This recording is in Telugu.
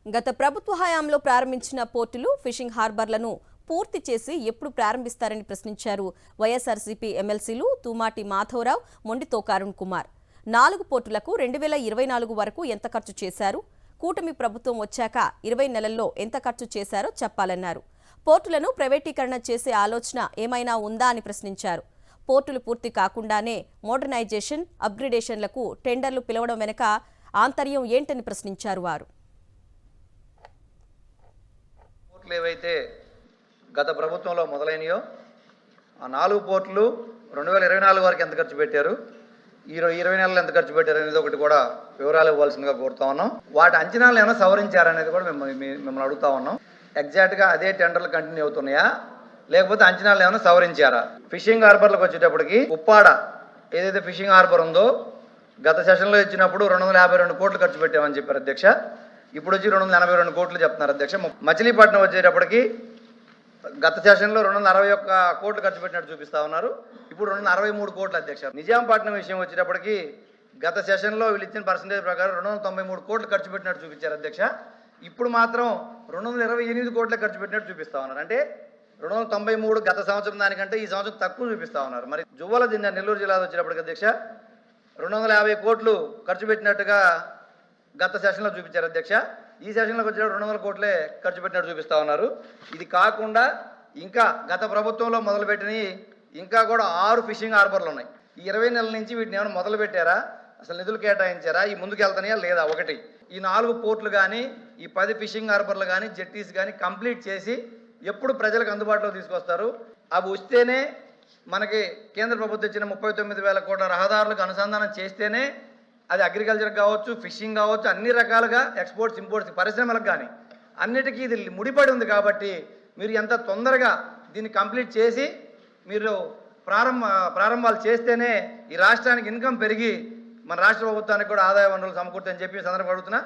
గత ప్రభుత్వ హయాంలో ప్రారంభించిన పోర్టులు, ఫిషింగ్ హార్బర్లను పూర్తి చేసి ఎప్పుడు ప్రారంభిస్తారని ప్రశ్నించారు వైఎస్ఆర్సీపీ ఎమ్మెల్సీలు తూమాటి మాధవరావు, మొండితో అరుణ్ కుమార్. 4 పోర్టులకు 2024 వరకు ఎంత ఖర్చు చేశారు, కూటమి ప్రభుత్వం వచ్చాక 20 నెలల్లో ఎంత ఖర్చు చేశారో చెప్పాలన్నారు. పోర్టులను ప్రైవేటీకరణ చేసే ఆలోచన ఏమైనా ఉందా అని ప్రశ్నించారు. పోర్టులు పూర్తి కాకుండానే మోడర్నైజేషన్, అప్గ్రేడేషన్లకు టెండర్లు పిలవడం వెనుక ఆంతర్యం ఏంటని ప్రశ్నించారు వారు. ఏవైతే గత ప్రభుత్వంలో మొదలైనయో ఆ 4 పోర్టులు 2024 వరకు ఎంత ఖర్చు పెట్టారు, ఈ 20 నెలలు ఎంత ఖర్చు పెట్టారు అనేది ఒకటి కూడా వివరాలు ఇవ్వాల్సిందిగా కోరుతా ఉన్నాం. వాటి అంచనాలు ఏమైనా సవరించారనేది కూడా మిమ్మల్ని అడుగుతా ఉన్నాం. ఎగ్జాక్ట్గా అదే టెండర్లు కంటిన్యూ అవుతున్నాయా, లేకపోతే అంచనాలు ఏమైనా సవరించారా? ఫిషింగ్ హార్బర్లకు వచ్చేటప్పటికి ఉప్పాడ ఏదైతే ఫిషింగ్ హార్బర్ ఉందో గత సెషన్లో ఇచ్చినప్పుడు 252 కోట్లు ఖర్చు పెట్టామని చెప్పారు అధ్యక్ష. ఇప్పుడు వచ్చి 282 కోట్లు చెప్తున్నారు అధ్యక్ష. మచిలీపట్నం వచ్చేటప్పటికి గత సెషన్లో 261 కోట్లు ఖర్చు పెట్టినట్టు చూపిస్తా ఉన్నారు. ఇప్పుడు 263 కోట్లు అధ్యక్ష. నిజాంపట్నం విషయం వచ్చేటప్పటికి గత సెషన్లో వీళ్ళు ఇచ్చిన పర్సంటేజ్ ప్రకారం 293 కోట్లు ఖర్చు పెట్టినట్టు చూపించారు అధ్యక్ష. ఇప్పుడు మాత్రం 228 కోట్ల ఖర్చు పెట్టినట్టు చూపిస్తా ఉన్నారు. అంటే 293 గత సంవత్సరం దానికంటే ఈ సంవత్సరం తక్కువ చూపిస్తా ఉన్నారు. మరి జువ్వల జిల్లా నెల్లూరు జిల్లా వచ్చేటప్పటికి అధ్యక్ష 250 కోట్లు ఖర్చు పెట్టినట్టుగా గత సెషన్లో చూపించారు అధ్యక్ష. ఈ సెషన్లోకి వచ్చేటప్పుడు 200 కోట్లే ఖర్చు పెట్టినట్టు చూపిస్తా ఉన్నారు. ఇది కాకుండా ఇంకా గత ప్రభుత్వంలో మొదలుపెట్టినవి ఇంకా కూడా 6 ఫిషింగ్ హార్బర్లు ఉన్నాయి. ఈ 20 నెలల నుంచి వీటిని ఏమైనా మొదలు పెట్టారా, అసలు నిధులు కేటాయించారా, ఈ ముందుకు వెళ్తాయా లేదా? ఒకటి, ఈ 4 పోర్టులు కానీ ఈ 10 ఫిషింగ్ హార్బర్లు కానీ జెట్టీస్ కానీ కంప్లీట్ చేసి ఎప్పుడు ప్రజలకు అందుబాటులో తీసుకొస్తారు? అవి వస్తేనే మనకి కేంద్ర ప్రభుత్వం ఇచ్చిన 39,000 కోట్ల రహదారులకు అనుసంధానం చేస్తేనే అది అగ్రికల్చర్ కావచ్చు, ఫిషింగ్ కావచ్చు, అన్ని రకాలుగా ఎక్స్పోర్ట్స్, ఇంపోర్ట్స్, పరిశ్రమలకు కానీ అన్నిటికీ ఇది ముడిపడి ఉంది. కాబట్టి మీరు ఎంత తొందరగా దీన్ని కంప్లీట్ చేసి మీరు ప్రారంభాలు చేస్తేనే ఈ రాష్ట్రానికి ఇన్కమ్ పెరిగి మన రాష్ట్ర ప్రభుత్వానికి కూడా ఆదాయ వనరులు సమకూర్తని చెప్పి సందర్భం అడుగుతున్నా.